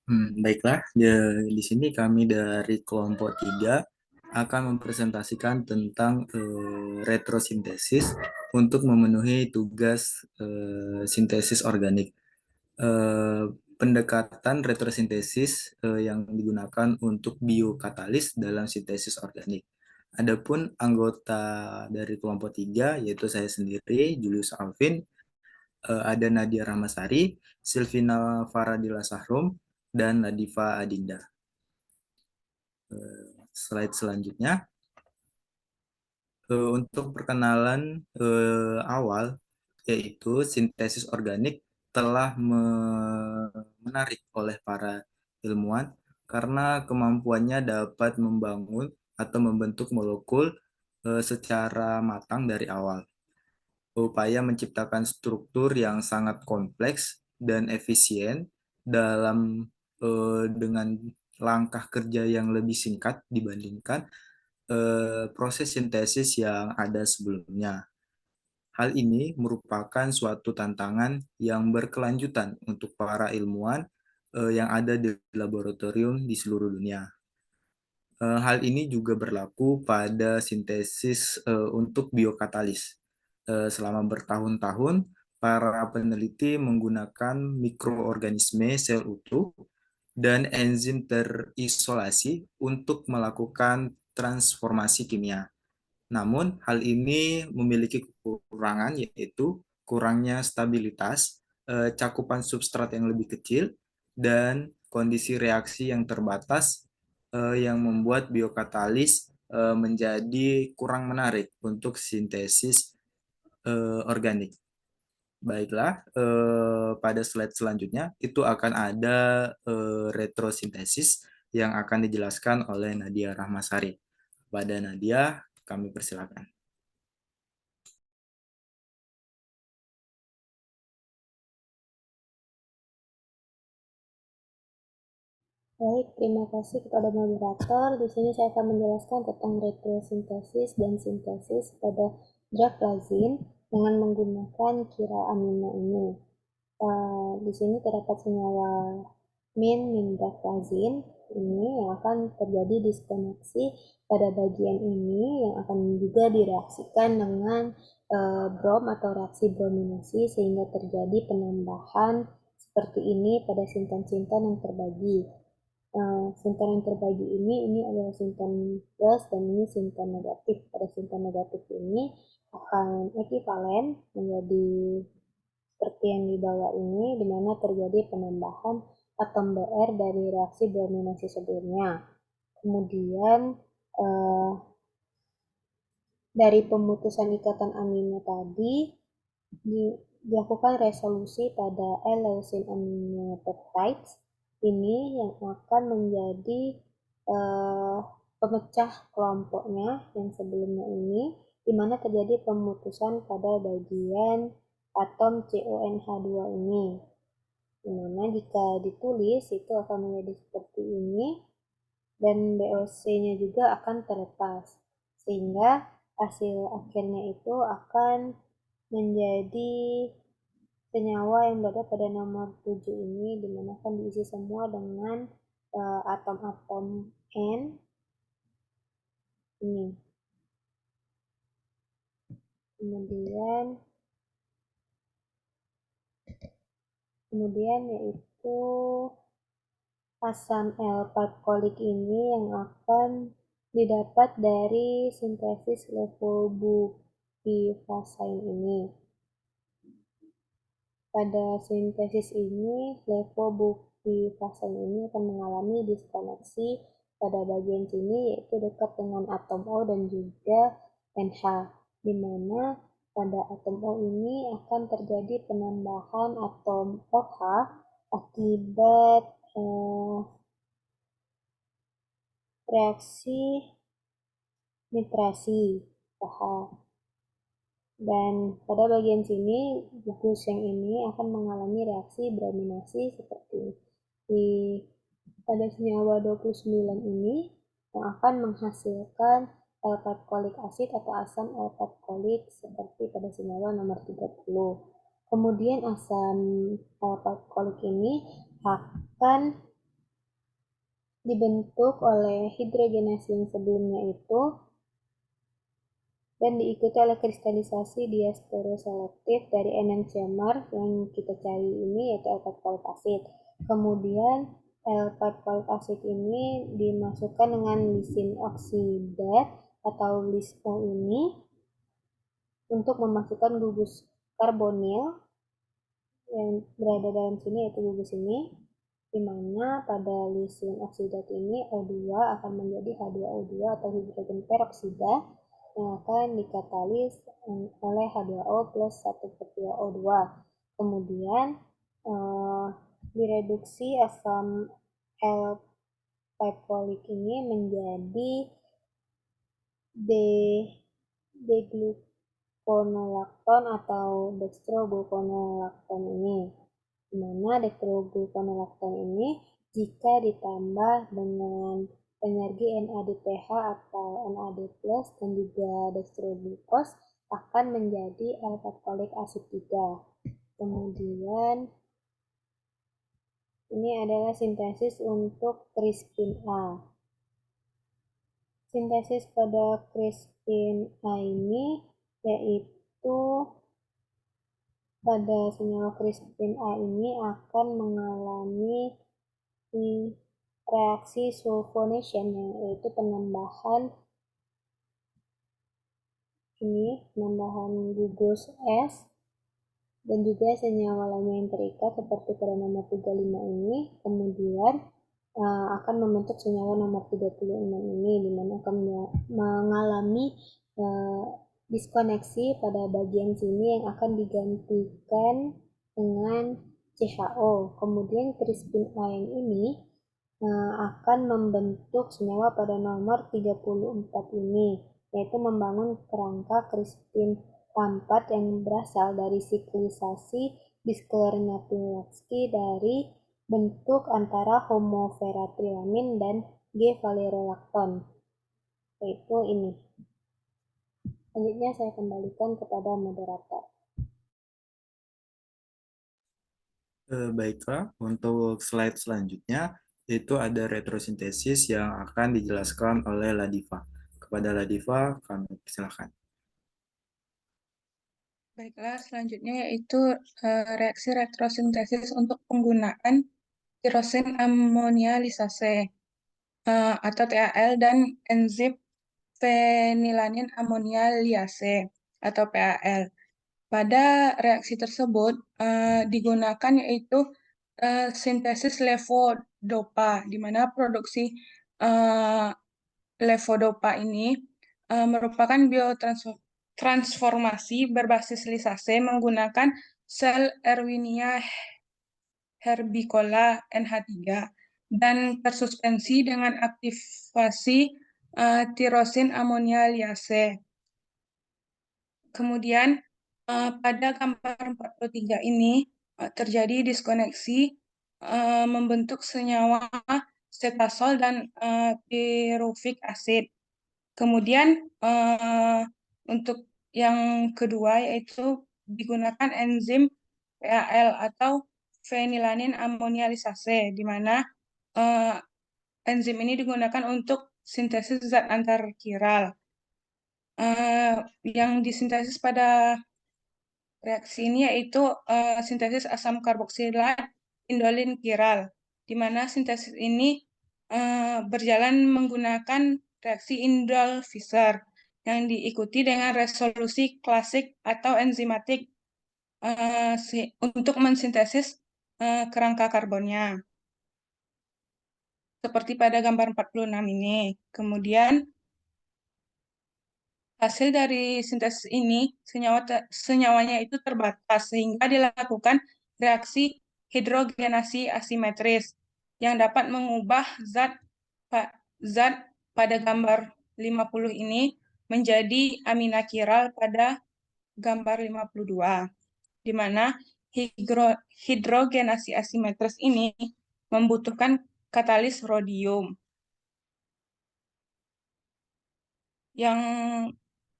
Baiklah, di sini kami dari kelompok 3 akan mempresentasikan tentang retrosintesis untuk memenuhi tugas sintesis organik. Eh, Pendekatan retrosintesis yang digunakan untuk biokatalis dalam sintesis organik. Adapun anggota dari kelompok 3 yaitu saya sendiri, Julius Alvin, ada Nadia Rahmasari, Silvina Faradila Sahrum, dan Nadifa Adinda. Slide selanjutnya. Untuk perkenalan awal, yaitu sintesis organik telah menarik oleh para ilmuwan karena kemampuannya dapat membangun atau membentuk molekul secara matang dari awal. Upaya menciptakan struktur yang sangat kompleks dan efisien dengan langkah kerja yang lebih singkat dibandingkan proses sintesis yang ada sebelumnya. Hal ini merupakan suatu tantangan yang berkelanjutan untuk para ilmuwan yang ada di laboratorium di seluruh dunia. Hal ini juga berlaku pada sintesis untuk biokatalis. Selama bertahun-tahun, para peneliti menggunakan mikroorganisme sel utuh dan enzim terisolasi untuk melakukan transformasi kimia. Namun, hal ini memiliki kekurangan, yaitu kurangnya stabilitas, cakupan substrat yang lebih kecil, dan kondisi reaksi yang terbatas yang membuat biokatalis menjadi kurang menarik untuk sintesis organik. Baiklah, pada slide selanjutnya itu akan ada retrosintesis yang akan dijelaskan oleh Nadia Rahmasari. Pada Nadia, kami persilakan. Baik, terima kasih kepada moderator. Di sini saya akan menjelaskan tentang retrosintesis dan sintesis pada drug lazim dengan menggunakan kira amino ini. Di sini terdapat senyawa min drug lazim ini yang akan terjadi diskoneksi pada bagian ini yang akan juga direaksikan dengan brom atau reaksi brominasi sehingga terjadi penambahan seperti ini pada sintan-sintan yang terbagi. Sintan yang terbagi ini adalah sintan plus dan ini sintan negatif. Pada sintan negatif ini akan ekivalen menjadi seperti yang di bawah ini, di mana terjadi penambahan atom Br dari reaksi brominasi sebelumnya. Kemudian dari pemutusan ikatan amino tadi dilakukan resolusi pada L-leucine aminopeptides ini yang akan menjadi pemecah kelompoknya yang sebelumnya ini, di mana terjadi pemutusan pada bagian atom CONH2 ini. Di mana jika ditulis itu akan menjadi seperti ini dan BOC-nya juga akan terlepas. Sehingga hasil akhirnya itu akan menjadi senyawa yang berada pada nomor 7 ini, dimana akan diisi semua dengan atom-atom N ini. Kemudian yaitu asam L-partikolik ini yang akan didapat dari sintesis levobupivacain ini. Pada sintesis ini, levobupivacain ini akan mengalami diskoneksi pada bagian sini yaitu dekat dengan atom O dan juga NH, di mana pada atom O ini akan terjadi penambahan atom OH akibat reaksi nitrasi OH. Dan pada bagian sini, gugus yang ini akan mengalami reaksi brominasi seperti di pada senyawa 29 ini yang akan menghasilkan L-partikolik acid atau asam L-partikolik seperti pada senyawa nomor 30. Kemudian asam L-partikolik ini akan dibentuk oleh hidrogenasi yang sebelumnya itu dan diikuti oleh kristalisasi diastereoselektif dari enantiomer yang kita cari ini yaitu L-4 acid. Kemudian L-4 acid ini dimasukkan dengan lisin oksidat atau LISO ini untuk memasukkan gugus karbonil yang berada dalam sini yaitu gugus ini, di mana pada lisin oksidat ini O2 akan menjadi H2O2 atau hidrogen peroksida yang akan dikatalis oleh H2O plus 1/2O2. Kemudian direduksi asam L-picoic ini menjadi D-gluconolacton atau dextrogluconolacton ini, di mana dextrogluconolacton ini jika ditambah dengan energi NADPH atau NAD+ dan juga dextroglucose akan menjadi alkoholik asid 3. Kemudian ini adalah sintesis untuk crispin A. Sintesis pada crispin A ini yaitu pada senyawa crispin A ini akan mengalami reaksi sulfonation yaitu penambahan gugus S dan juga senyawa lainnya yang terikat seperti pada nomor 35 ini kemudian akan membentuk senyawa nomor 36 ini di mana akan mengalami diskoneksi pada bagian sini yang akan digantikan dengan CHO. Kemudian crispin A yang ini akan membentuk senyawa pada nomor 34 ini, yaitu membangun kerangka crispin A4 yang berasal dari siklisasi Bisclarna-Pilecki dari bentuk antara homoferratilamin dan G-valerolacton, yaitu ini. Selanjutnya saya kembalikan kepada moderator. Baiklah, untuk slide selanjutnya itu ada retrosintesis yang akan dijelaskan oleh Ladiva. Kepada Ladiva, kami persilahkan. Baiklah, selanjutnya yaitu reaksi retrosintesis untuk penggunaan tirosin amonia-lisase atau TAL dan enzim fenilanin amonia liase atau PAL. Pada reaksi tersebut digunakan yaitu sintesis levodopa, di mana produksi levodopa ini merupakan biotransformasi berbasis lisase menggunakan sel Erwinia herbicola NH3 dan tersuspensi dengan aktivasi tirosin amonia liase. Kemudian pada gambar 43 ini terjadi diskoneksi membentuk senyawa setasol dan pyruvic acid. Kemudian untuk yang kedua yaitu digunakan enzim PAL atau fenilanin amonia lisase, di mana enzim ini digunakan untuk sintesis zat antarkiral. Yang disintesis pada reaksi ini yaitu sintesis asam karboksilat indolin kiral, di mana sintesis ini berjalan menggunakan reaksi Indol-Fischer yang diikuti dengan resolusi klasik atau enzimatik untuk mensintesis kerangka karbonnya. Seperti pada gambar 46 ini. Kemudian hasil dari sintesis ini, senyawanya itu terbatas sehingga dilakukan reaksi hidrogenasi asimetris yang dapat mengubah zat pada gambar 50 ini menjadi amina kiral pada gambar 52, di mana hidrogenasi asimetris ini membutuhkan katalis rhodium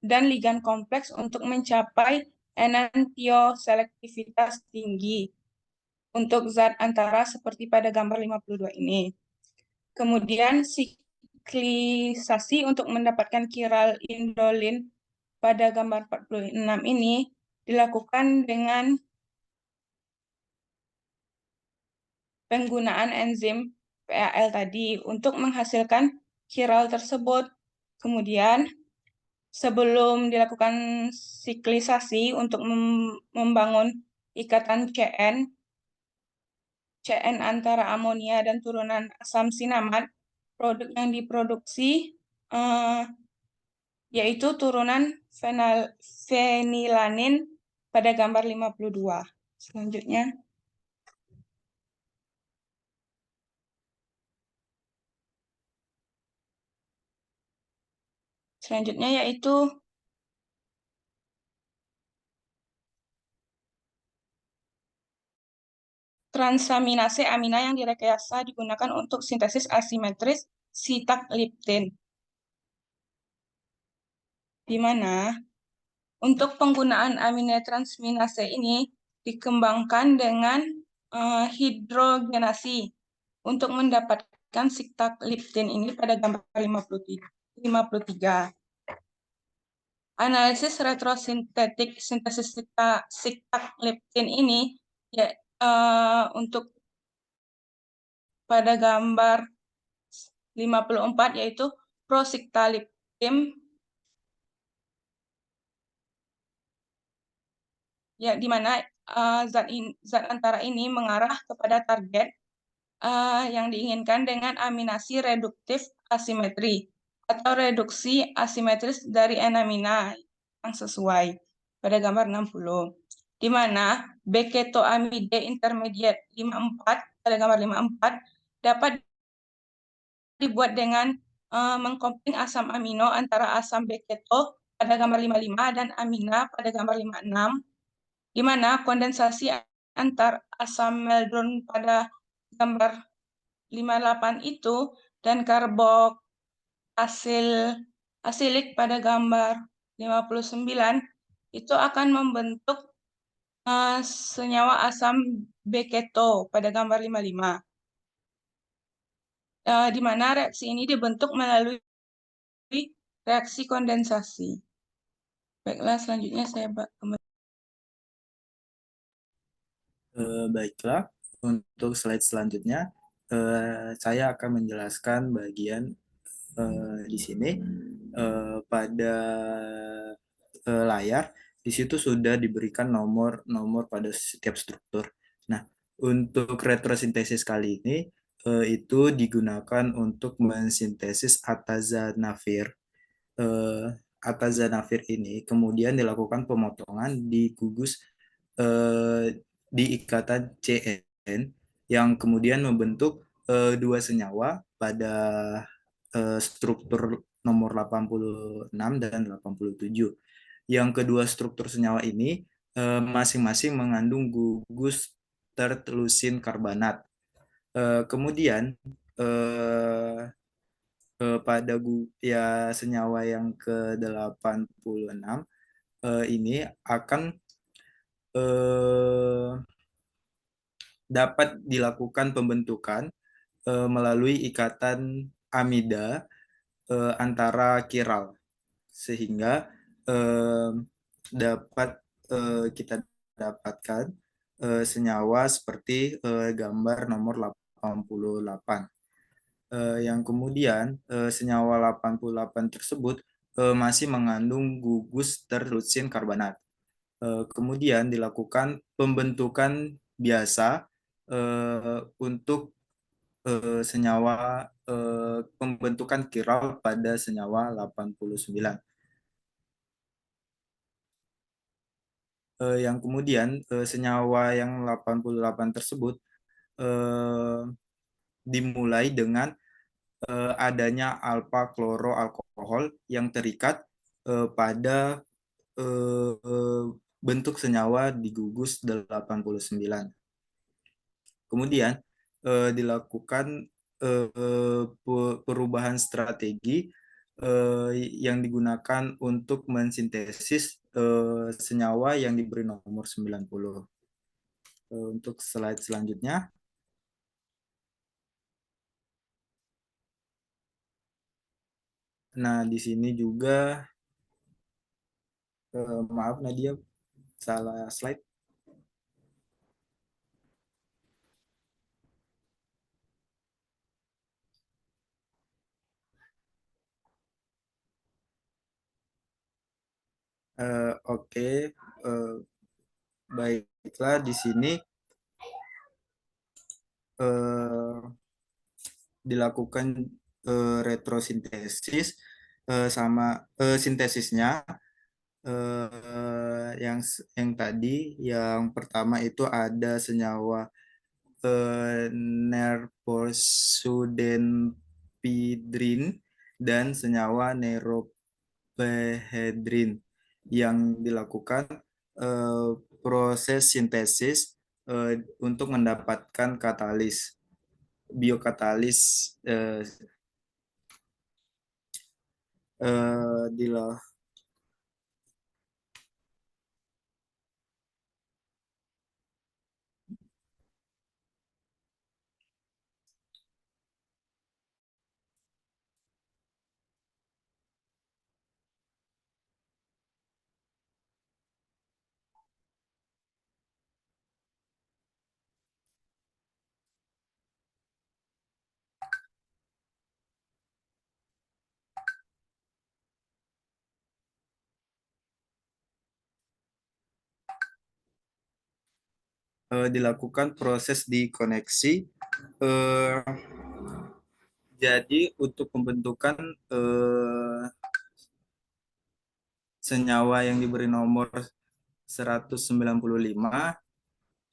dan ligan kompleks untuk mencapai enantioselektivitas tinggi untuk zat antara seperti pada gambar 52 ini. Kemudian siklisasi untuk mendapatkan kiral indolin pada gambar 46 ini dilakukan dengan penggunaan enzim PAL tadi untuk menghasilkan kiral tersebut. Kemudian sebelum dilakukan siklisasi untuk membangun ikatan CN antara amonia dan turunan asam sinamid, produk yang diproduksi yaitu turunan fenilanin pada gambar 52. Selanjutnya yaitu transaminase amina yang direkayasa digunakan untuk sintesis asimetris sitagliptin, di mana untuk penggunaan amino transaminase ini dikembangkan dengan hidrogenasi untuk mendapatkan sitagliptin ini pada gambar 53. Analisis retrosintetik sintesis sitagliptin ini ya, untuk pada gambar 54 yaitu prosiktaliptin, ya, di mana zat antara ini mengarah kepada target yang diinginkan dengan aminasi reduktif asimetri atau reduksi asimetris dari N-amina yang sesuai pada gambar 60, di mana beketoamide intermediate 54 pada gambar 54 dapat dibuat dengan mengkompling asam amino antara asam beketo pada gambar 55 dan amina pada gambar 56, di mana kondensasi antar asam meldon pada gambar 58 itu dan asilik pada gambar 59 itu akan membentuk senyawa asam beketo pada gambar 55. Di mana reaksi ini dibentuk melalui reaksi kondensasi. Baiklah, selanjutnya saya kembali. Baiklah, untuk slide selanjutnya saya akan menjelaskan bagian di sini pada layar. Di situ sudah diberikan nomor-nomor pada setiap struktur. Nah, untuk retrosintesis kali ini itu digunakan untuk mensintesis atazanavir. Atazanavir ini kemudian dilakukan pemotongan di gugus di ikatan CN yang kemudian membentuk dua senyawa pada struktur nomor 86 dan 87. Yang kedua struktur senyawa ini masing-masing mengandung gugus tertelusin karbonat. Kemudian pada senyawa yang ke-86 ini akan dapat dilakukan pembentukan melalui ikatan amida antara kiral, sehingga dapat kita dapatkan senyawa seperti gambar nomor 88. Yang kemudian senyawa 88 tersebut masih mengandung gugus terlutsin karbonat. Kemudian dilakukan pembentukan biasa untuk senyawa pembentukan kiral pada senyawa 89. Yang kemudian senyawa yang 88 tersebut dimulai dengan adanya alfa kloroalkohol yang terikat pada bentuk senyawa di gugus 89. Kemudian dilakukan perubahan strategi yang digunakan untuk mensintesis senyawa yang diberi nomor 90. Untuk slide selanjutnya. Nah, di sini juga, maaf Nadia, salah slide. Oke, eh, baiklah di sini eh, dilakukan retrosintesis sama sintesisnya yang tadi yang pertama itu ada senyawa nerposudenpidrin dan senyawa neropehedrin yang dilakukan eh, proses sintesis untuk mendapatkan katalis biokatalis eh, di dilakukan proses di koneksi. Eh, jadi untuk pembentukan senyawa yang diberi nomor 195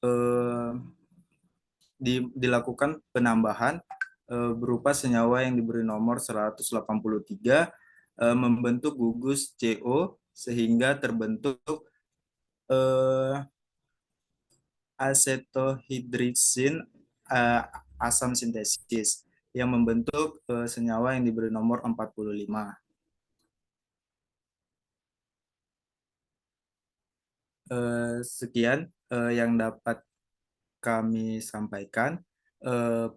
eh, dilakukan penambahan berupa senyawa yang diberi nomor 183 membentuk gugus CO sehingga terbentuk eh, asetohidriksin asam sintesis yang membentuk senyawa yang diberi nomor 45. Sekian yang dapat kami sampaikan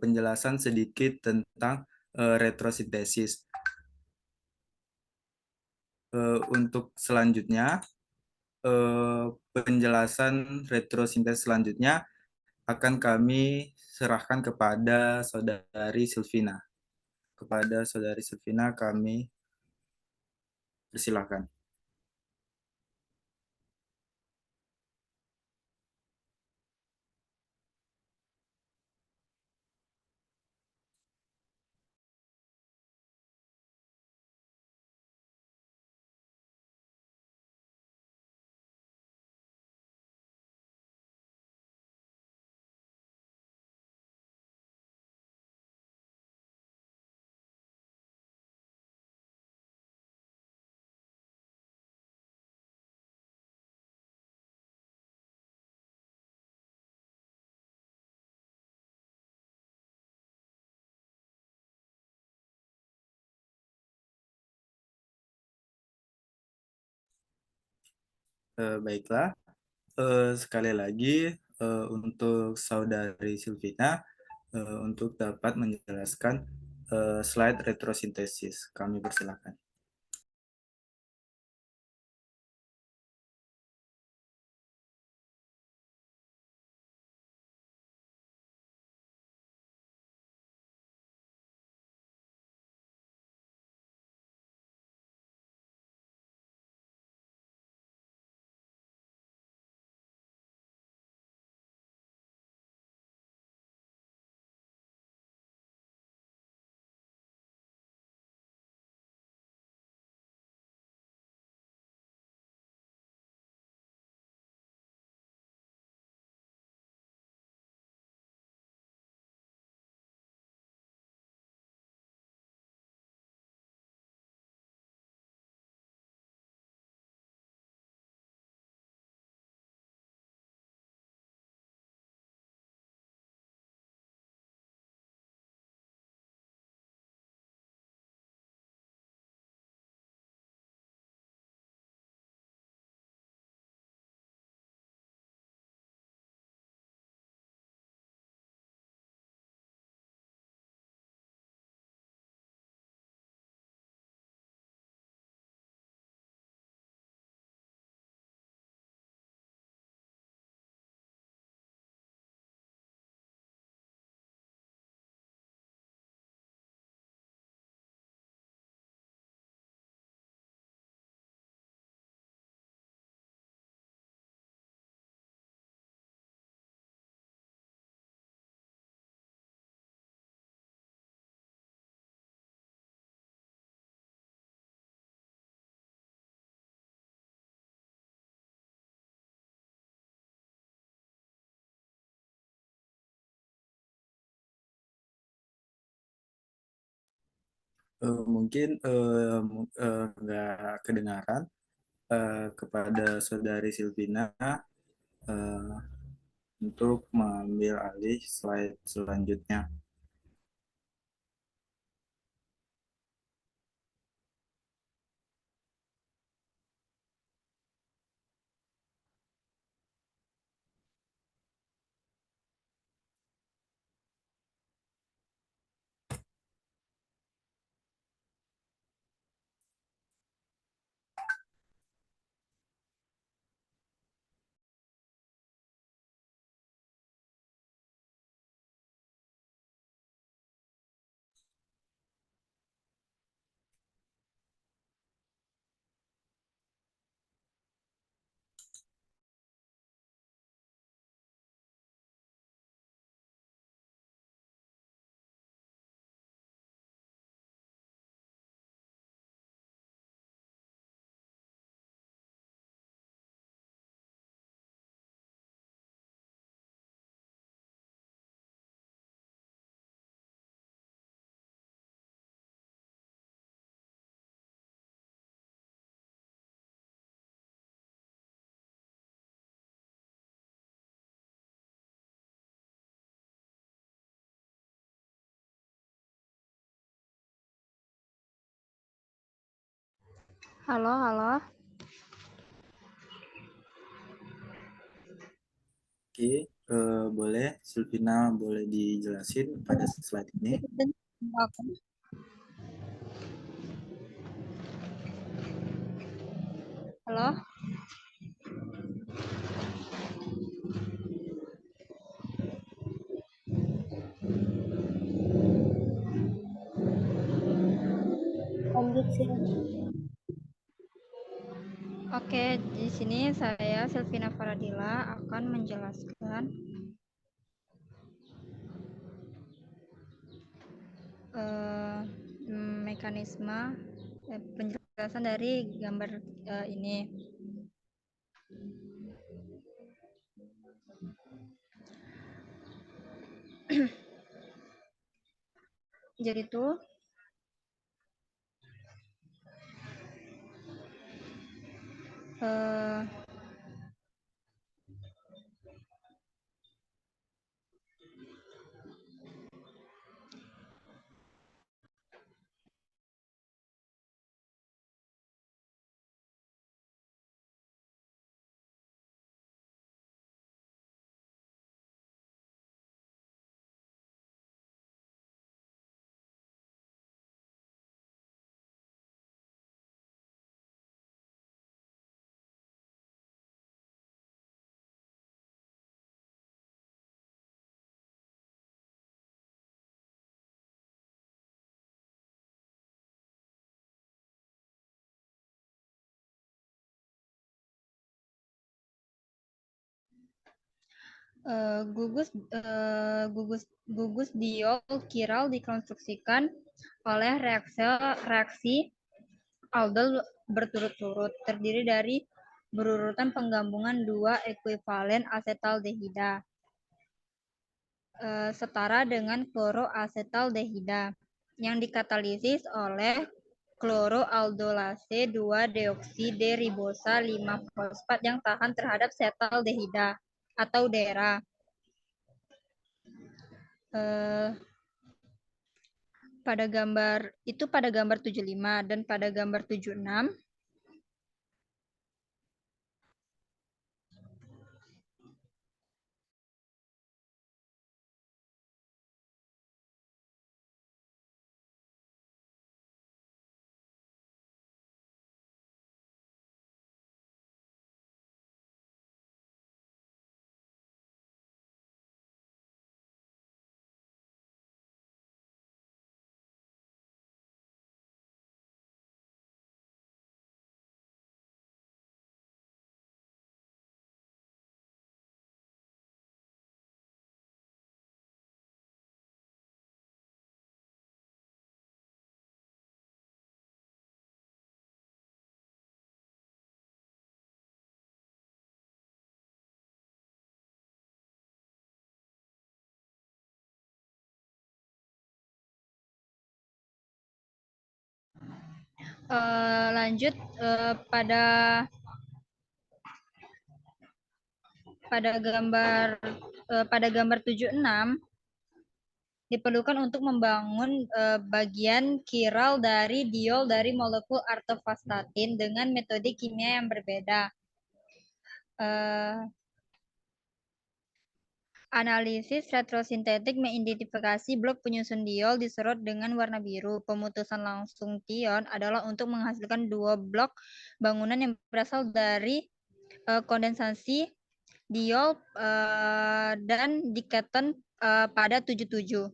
penjelasan sedikit tentang retrosintesis. Untuk selanjutnya, penjelasan retrosintesis selanjutnya akan kami serahkan kepada Saudari Silvina. Kepada Saudari Silvina kami persilahkan. Baiklah, sekali lagi untuk Saudari Silvina untuk dapat menjelaskan slide retrosintesis. Kami persilakan. Mungkin nggak kedengaran kepada Saudari Silvina eh, untuk mengambil alih slide selanjutnya. Halo, halo. Oke, boleh Silvina boleh dijelasin pada slide ini. Halo. Lanjut sih. Oke, di sini saya Silvina Faradila akan menjelaskan mekanisme penjelasan dari gambar ini. Jadi tuh gugus diol kiral dikonstruksikan oleh reaksi aldol berturut-turut terdiri dari berurutan penggabungan dua ekuivalen asetaldehida setara dengan kloroasetaldehida yang dikatalisis oleh kloroaldolase 2-deoksiribosa 5-fosfat yang tahan terhadap setaldehida atau DERA. Pada gambar 75 dan pada gambar 76 Lanjut pada gambar 76 diperlukan untuk membangun bagian kiral dari diol dari molekul artevastatin dengan metode kimia yang berbeda. Analisis retrosintetik mengidentifikasi blok penyusun diol diserut dengan warna biru. Pemutusan langsung tion adalah untuk menghasilkan dua blok bangunan yang berasal dari kondensasi diol dan diketon pada 77.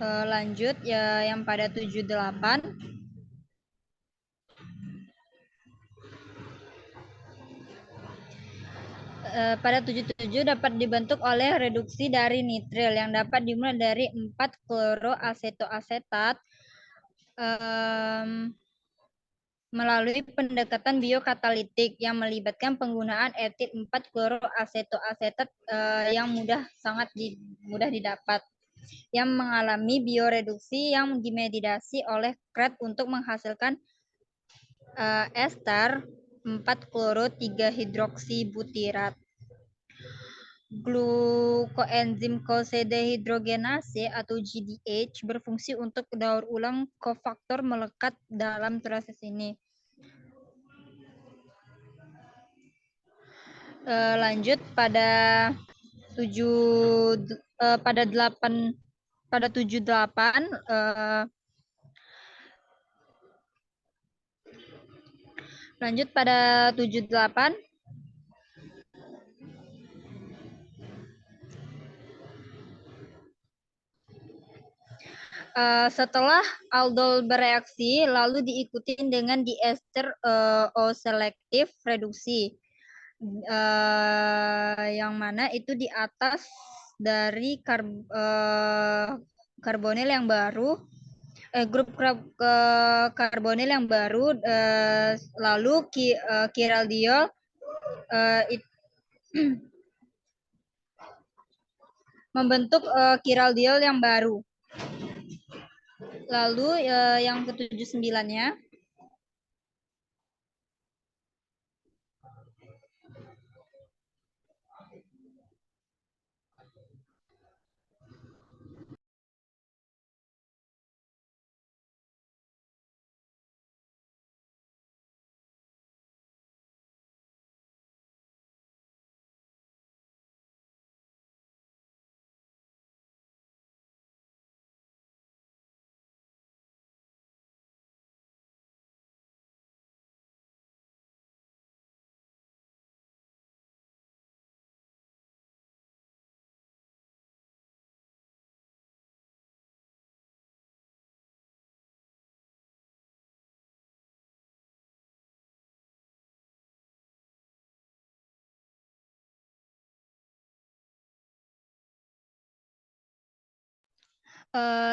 Lanjut ya yang pada 78. Pada 77 dapat dibentuk oleh reduksi dari nitril yang dapat dimulai dari 4 kloroasetoasetat melalui pendekatan biokatalitik yang melibatkan penggunaan etil 4 kloroasetoasetat yang sangat mudah didapat, yang mengalami bioreduksi yang dimediasi oleh KRET untuk menghasilkan ester 4 kloro 3 hidroksibutirat. Glukoenzim kosedehidrogenase atau GDH berfungsi untuk daur ulang kofaktor melekat dalam proses ini. Lanjut pada 78 lanjut pada 78 setelah aldol bereaksi lalu diikuti dengan diester O-selektif reduksi yang mana itu di atas dari karbonil yang baru grup karbonil yang baru lalu kiraldiol membentuk kiraldiol yang baru. Lalu yang ke-79-nya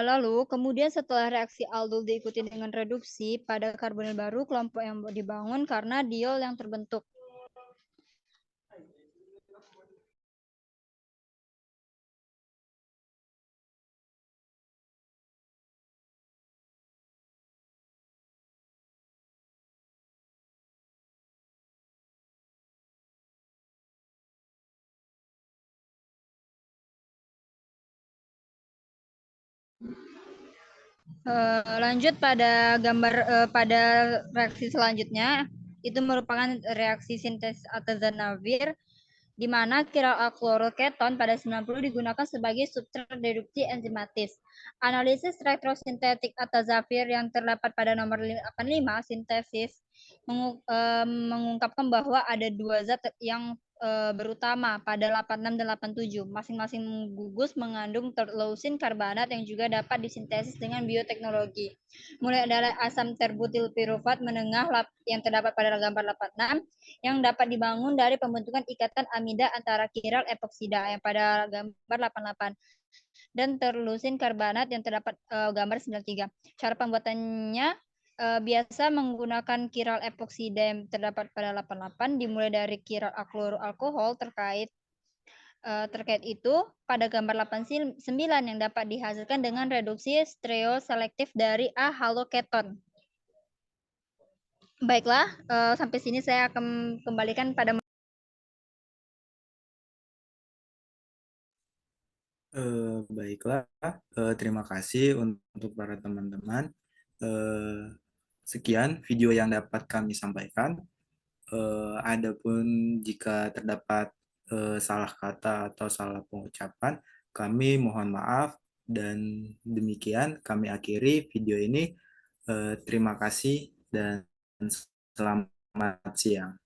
lalu kemudian setelah reaksi aldol diikuti dengan reduksi pada karbonil baru, kelompok yang dibangun karena diol yang terbentuk. Lanjut pada pada reaksi selanjutnya, itu merupakan reaksi sintesis atazanavir di mana kiral alkloroketon pada 90 digunakan sebagai substrat reduksi enzimatis. Analisis retrosintetik atazavir yang terdapat pada nomor 85 sintesis mengungkapkan bahwa ada dua zat yang berutama pada 86 dan 87. Masing-masing gugus mengandung terleusin karbanat yang juga dapat disintesis dengan bioteknologi. Mulai dari asam terbutil pirufat menengah yang terdapat pada gambar 86 yang dapat dibangun dari pembentukan ikatan amida antara kiral epoksida yang pada gambar 88 dan terleusin karbanat yang terdapat gambar 93. Cara pembuatannya biasa menggunakan kiral epoksida yang terdapat pada 88 dimulai dari kiral kloroalkohol terkait Terkait itu, pada gambar 89 yang dapat dihasilkan dengan reduksi stereoselektif dari A haloketon. Baiklah, sampai sini saya akan kembalikan pada Baiklah, terima kasih untuk para teman-teman. Sekian video yang dapat kami sampaikan. Adapun jika terdapat salah kata atau salah pengucapan, kami mohon maaf dan demikian kami akhiri video ini. Terima kasih dan selamat siang.